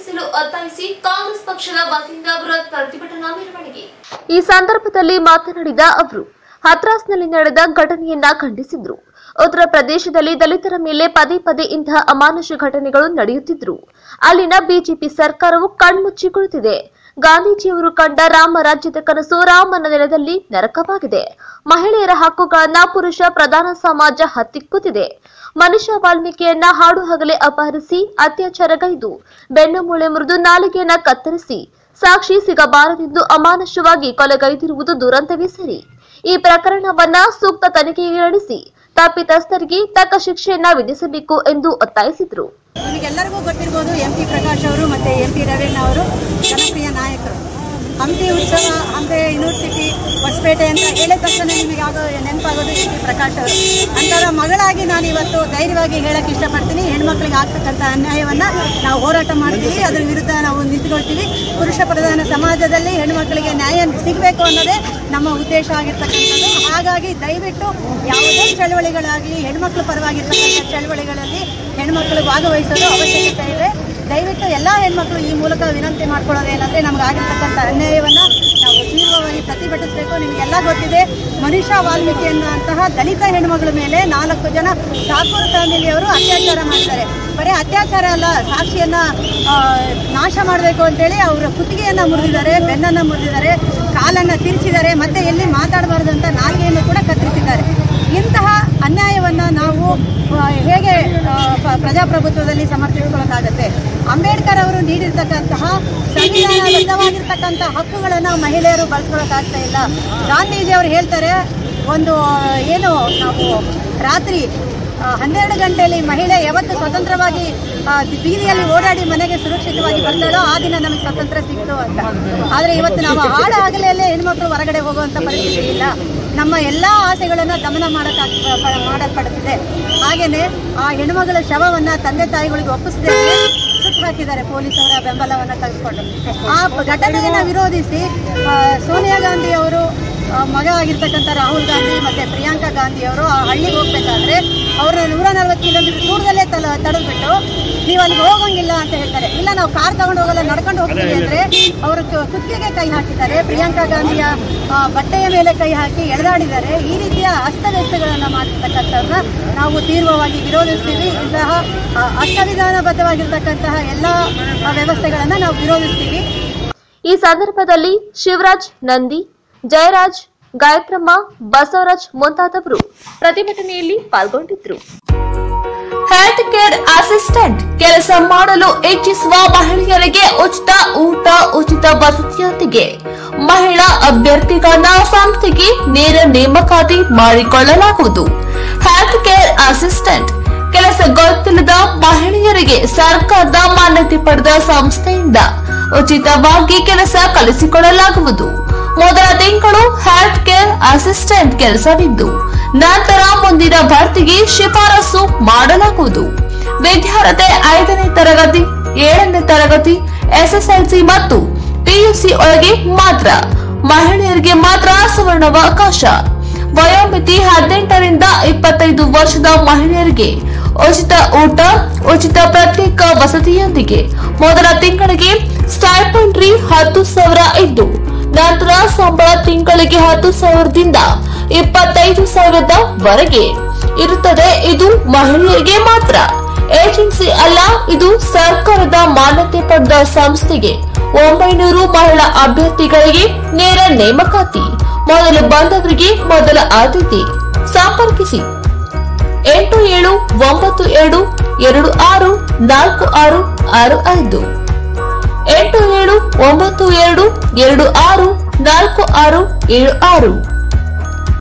ಹಿಂಪಡೆಸಲು ಒತ್ತಾಯಿಸಿ ಕಾಂಗ್ರೆಸ್ ಪಕ್ಷದ ವತಿಯಿಂದ ಬೃಹತ್ ಪ್ರತಿಭಟನಾ ಮೆರವಣಿಗೆ. ಈ ಸಂದರ್ಭದಲ್ಲಿ ಮಾತನಾಡಿದ ಅವರು ಹತ್ರಾಸ್ನಲ್ಲಿ ನಡೆದ ಘಟನೆಯನ್ನ ಖಂಡಿಸಿದ್ರು. ಉತ್ತರ ಪ್ರದೇಶದಲ್ಲಿ ದಲಿತರ ಮೇಲೆ ಪದೇ ಪದೇ ಇಂತಹ ಅಮಾನುಷ ಘಟನೆಗಳು ನಡೆಯುತ್ತಿದ್ರು. ಅಲ್ಲಿನ ಬಿಜೆಪಿ ಸರ್ಕಾರವು ಕಣ್ಮುಚ್ಚಿ ಕುಳಿತಿದೆ. ಗಾಂಧೀಜಿಯವರು ಕಂಡ ರಾಮ ರಾಜ್ಯದ ಕನಸು ರಾಮನ ನೆಲದಲ್ಲಿ ನರಕವಾಗಿದೆ. ಮಹಿಳೆಯರ ಹಕ್ಕುಗಳನ್ನ ಪುರುಷ ಪ್ರಧಾನ ಸಮಾಜ ಹತ್ತಿಕ್ಕುತ್ತಿದೆ. ಮನುಷ್ಯ ವಾಲ್ಮೀಕಿಯನ್ನ ಹಾಡು ಹಗಲೇ ಅಪಹರಿಸಿ ಅತ್ಯಾಚಾರಗೈದು ಬೆನ್ನು ಮೂಳೆ ಮುರಿದು ನಾಲಿಗೆಯನ್ನ ಕತ್ತರಿಸಿ ಸಾಕ್ಷಿ ಸಿಗಬಾರದೆಂದು ಅಮಾನುಷವಾಗಿ ಕೊಲೆಗೈದಿರುವುದು ದುರಂತವೇ ಸರಿ. ಈ ಪ್ರಕರಣವನ್ನ ಸೂಕ್ತ ತನಿಖೆಗೆ ನಡೆಸಿ ತಪ್ಪಿತಸ್ಥರಿಗೆ ತಕ್ಕ ಶಿಕ್ಷೆಯನ್ನ ವಿಧಿಸಬೇಕು ಎಂದು ಒತ್ತಾಯಿಸಿದರು. ನಿಮಗೆಲ್ಲರಿಗೂ ಗೊತ್ತಿರಬಹುದು ಎಂಪಿ ಪ್ರಕಾಶ್ ಅವರು ಮತ್ತು ಎಂಪಿ ರವೀಣ್ ಅವರು ಜನಪ್ರಿಯ ನಾಯಕರು. ಹಂಪಿ ಉತ್ಸವ, ಹಂಪಿ ಯೂನಿವರ್ಸಿಟಿ, ಹೊಸಪೇಟೆ ಅಂತ ಹೇಳಿದ ತಕ್ಷಣ ನಿಮಗೆ ನೆನಪಾಗೋದು ಎಂಪಿ ಪ್ರಕಾಶ್ ಅವರು. ಅಂತರ ಮಗಳಾಗಿ ನಾನು ಇವತ್ತು ಧೈರ್ಯವಾಗಿ ಹೇಳಕ್ಕೆ ಇಷ್ಟಪಡ್ತೀನಿ. ಹೆಣ್ಮಕ್ಳಿಗೆ ಆಗ್ತಕ್ಕಂಥ ಅನ್ಯಾಯವನ್ನು ನಾವು ಹೋರಾಟ ಮಾಡ್ತೀವಿ, ಅದರ ವಿರುದ್ಧ ನಾವು ನಿಂತುಕೊಳ್ತೀವಿ. ಪುರುಷ ಪ್ರಧಾನ ಸಮಾಜದಲ್ಲಿ ಹೆಣ್ಮಕ್ಳಿಗೆ ನ್ಯಾಯ ಸಿಗಬೇಕು ಅನ್ನೋದೇ ನಮ್ಮ ಉದ್ದೇಶ ಆಗಿರ್ತಕ್ಕಂಥದ್ದು. ಹಾಗಾಗಿ ದಯವಿಟ್ಟು ಯಾವುದೇ ಚಳವಳಿಗಳಾಗಲಿ ಹೆಣ್ಮಕ್ಳ ಪರವಾಗಿರ್ತಕ್ಕಂಥ ಚಳವಳಿಗಳಲ್ಲಿ ಹೆಣ್ಮಕ್ಳು ಭಾಗವಹಿಸೋದು ಅವಶ್ಯಕತೆ ಇದೆ. ದಯವಿಟ್ಟು ಎಲ್ಲ ಹೆಣ್ಮಕ್ಳು ಈ ಮೂಲಕ ವಿನಂತಿ ಮಾಡ್ಕೊಳ್ಳೋದೇನೆಂದರೆ ನಮಗಾಗಿರ್ತಕ್ಕಂಥ ಅನ್ಯಾಯವನ್ನು ನಾವು ತೀವ್ರವಾಗಿ ಪ್ರತಿಭಟಿಸಬೇಕು. ನಿಮಗೆಲ್ಲ ಗೊತ್ತಿದೆ, ಮನುಷ್ಯ ವಾಲ್ಮೀಕಿ ಅನ್ನುವಂತಹ ದಲಿತ ಹೆಣ್ಮಗಳ ಮೇಲೆ 4 ಜನ ಠಾಕೂರ್ ಫ್ಯಾಮಿಲಿಯವರು ಅತ್ಯಾಚಾರ ಮಾಡಿದ್ದಾರೆ. ಬರೀ ಅತ್ಯಾಚಾರ ಅಲ್ಲ, ಸಾಕ್ಷಿಯನ್ನು ನಾಶ ಮಾಡಬೇಕು ಅಂತೇಳಿ ಅವರ ಕುತ್ತಿಗೆಯನ್ನು ಮುರಿದಿದ್ದಾರೆ, ಬೆನ್ನನ್ನು ಮುರಿದಿದ್ದಾರೆ, ಕಾಲನ್ನು ತಿರುಚಿದ್ದಾರೆ, ಮತ್ತೆ ಎಲ್ಲಿ ಮಾತಾಡಬಾರ್ದಂತ ನಾಲಿಗೆಯನ್ನು ಕೂಡ ಕತ್ತರಿಸಿದ್ದಾರೆ. ಇಂತಹ ಅನ್ಯಾಯವನ್ನು ನಾವು ಹೇಗೆ ಪ್ರಜಾಪ್ರಭುತ್ವದಲ್ಲಿ ಸಮರ್ಥಿಸಿಕೊಳ್ಳೋಕ್ಕಾಗತ್ತೆ? ಅಂಬೇಡ್ಕರ್ ಅವರು ನೀಡಿರ್ತಕ್ಕಂತಹ ಸಂವಿಧಾನಬದ್ಧವಾಗಿರ್ತಕ್ಕಂಥ ಹಕ್ಕುಗಳನ್ನು ಮಹಿಳೆಯರು ಬಳಸ್ಕೊಳ್ಳೋಕ್ಕಾಗ್ತಾ ಇಲ್ಲ. ಗಾಂಧೀಜಿಯವರು ಹೇಳ್ತಾರೆ, ನಾವು ರಾತ್ರಿ 12 ಗಂಟೆಯಲ್ಲಿ ಮಹಿಳೆ ಯಾವತ್ತು ಸ್ವತಂತ್ರವಾಗಿ ಬೀದಿಯಲ್ಲಿ ಓಡಾಡಿ ಮನೆಗೆ ಸುರಕ್ಷಿತವಾಗಿ ಬರ್ತಾಳೋ ಆ ದಿನ ನಮಗೆ ಸ್ವತಂತ್ರ ಸಿಕ್ತು ಅಂತ. ಆದರೆ ಇವತ್ತು ನಾವು ಹಾಡು ಹಗಲಲ್ಲೇ ಹೆಣ್ಮಕ್ಳು ಹೊರಗಡೆ ಹೋಗುವಂಥ ಪರಿಸ್ಥಿತಿ ಇಲ್ಲ. ನಮ್ಮ ಎಲ್ಲ ಆಸೆಗಳನ್ನು ದಮನ ಮಾಡಲ್ಪಡುತ್ತಿದೆ. ಹಾಗೆಯೇ ಆ ಹೆಣ್ಮಗಳ ಶವವನ್ನು ತಂದೆ ತಾಯಿಗಳಿಗೆ ಒಪ್ಪಿಸದೆ ಸುಟ್ಟು ಹಾಕಿದ್ದಾರೆ ಪೊಲೀಸರ ಬೆಂಬಲವನ್ನು ತೆಗೆದುಕೊಂಡು. ಆ ಘಟನೆಯನ್ನು ವಿರೋಧಿಸಿ ಸೋನಿಯಾ ಗಾಂಧಿ ಅವರು ಮಗ ಆಗಿರ್ತಕ್ಕಂಥ ರಾಹುಲ್ ಗಾಂಧಿ ಮತ್ತು ಪ್ರಿಯಾಂಕಾ ಗಾಂಧಿ ಅವರು ಆ ಹಳ್ಳಿಗೆ ಹೋಗ್ಬೇಕಾದ್ರೆ ಅವ್ರನ್ನ 140 ಕಿಲೋಮೀಟರ್ ದೂರದಲ್ಲೇ ತಡೆದ್ಬಿಟ್ಟು ನೀವು ಅಲ್ಲಿಗೆ ಹೋಗೋಂಗಿಲ್ಲ ಅಂತ ಹೇಳ್ತಾರೆ. ಇಲ್ಲ, ನಾವು ಕಾರ್ ತಗೊಂಡು ಹೋಗಲ್ಲ, ನಡ್ಕೊಂಡು ಹೋಗ್ತೀವಿ ಅಂದರೆ ಅವರು ಕುತ್ತಿಗೆಗೆ ಕೈ ಹಾಕಿದ್ದಾರೆ, ಪ್ರಿಯಾಂಕಾ ಗಾಂಧಿಯ ಬಟ್ಟೆಯ ಮೇಲೆ ಕೈ ಹಾಕಿ ಎಳೆದಾಡಿದ್ದಾರೆ. ಈ ರೀತಿಯ ಅಸ್ತವ್ಯಸ್ತಗಳನ್ನು ಮಾಡಿರ್ತಕ್ಕಂಥವ್ರನ್ನ ನಾವು ತೀವ್ರವಾಗಿ ವಿರೋಧಿಸ್ತೀವಿ. ಇಂತಹ ಅಸಂವಿಧಾನಬದ್ಧವಾಗಿರ್ತಕ್ಕಂತಹ ಎಲ್ಲ ವ್ಯವಸ್ಥೆಗಳನ್ನು ನಾವು ವಿರೋಧಿಸ್ತೀವಿ. ಈ ಸಂದರ್ಭದಲ್ಲಿ ಶಿವರಾಜ್ ನಂದಿ, ಜಯರಾಜ್, ಗಾಯತ್ರಮ್ಮ, ಬಸವರಾಜ್ ಮುಂತಾದವರು ಪ್ರತಿಭಟನೆಯಲ್ಲಿ ಪಾಲ್ಗೊಂಡಿದ್ದರು. ಹೆಲ್ತ್ ಕೇರ್ ಅಸಿಸ್ಟೆಂಟ್ ಕೆಲಸ ಮಾಡಲು ಇಚ್ಛಿಸುವ ಮಹಿಳೆಯರಿಗೆ ಉಚಿತ ಊಟ, ಉಚಿತ ವಸತಿಯೊಂದಿಗೆ ಮಹಿಳಾ ಅಭ್ಯರ್ಥಿಗಳನ್ನ ಸಂಸ್ಥೆಗೆ ನೇರ ನೇಮಕಾತಿ ಮಾಡಿಕೊಳ್ಳಲಾಗುವುದು. ಹೆಲ್ತ್ ಕೇರ್ ಅಸಿಸ್ಟೆಂಟ್ ಕೆಲಸ ಗೊತ್ತಿಲ್ಲದ ಮಹಿಳೆಯರಿಗೆ ಸರ್ಕಾರದ ಮಾನ್ಯತೆ ಪಡೆದ ಸಂಸ್ಥೆಯಿಂದ ಉಚಿತವಾಗಿ ಕೆಲಸ ಕಲಿಸಿಕೊಡಲಾಗುವುದು. ಮೊದಲ ತಿಂಗಳು ಹೆಲ್ತ್ ಕೇರ್ ಅಸಿಸ್ಟೆಂಟ್ ಕೆಲಸವಿದ್ದು ನಂತರ ಮುಂದಿನ ಭರ್ತಿಗೆ ಶಿಫಾರಸು ಮಾಡಲಾಗುವುದು. ವಿದ್ಯಾರ್ಥಿ 5ನೇ ತರಗತಿ, 7ನೇ ತರಗತಿ, ಎಸ್ಎಸ್ಎಲ್ಸಿ ಮತ್ತು ಪಿಯುಸಿ ಒಳಗೆ ಮಾತ್ರ. ಮಹಿಳೆಯರಿಗೆ ಮಾತ್ರ ಸುವರ್ಣಾವಕಾಶ. ವಯೋಮಿತಿ 18 ರಿಂದ 25 ವರ್ಷದ ಮಹಿಳೆಯರಿಗೆ ಉಚಿತ ಊಟ, ಉಚಿತ ಪ್ರತ್ಯೇಕ ವಸತಿಯೊಂದಿಗೆ ಮೊದಲ ತಿಂಗಳಿಗೆ ಸ್ಟೈಪೆಂಡ್ರಿ 10,000 ಇದ್ದು ನಂತರ ಸಂಬಳ ತಿಂಗಳಿಗೆ 10,000ದಿಂದ 25,000ವರೆಗೆ ಇರುತ್ತದೆ. ಇದು ಮಹಿಳೆಯರಿಗೆ ಮಾತ್ರ. ಏಜೆನ್ಸಿ ಅಲ್ಲ, ಇದು ಸರ್ಕಾರದ ಮಾನ್ಯತೆ ಪಡೆದ ಸಂಸ್ಥೆಗೆ 900 ಮಹಿಳಾ ಅಭ್ಯರ್ಥಿಗಳಿಗೆ ನೇರ ನೇಮಕಾತಿ. ಮೊದಲು ಬಂದವರಿಗೆ ಮೊದಲ ಆದ್ಯತೆ. ಸಂಪರ್ಕಿಸಿ 8792264665 8792264676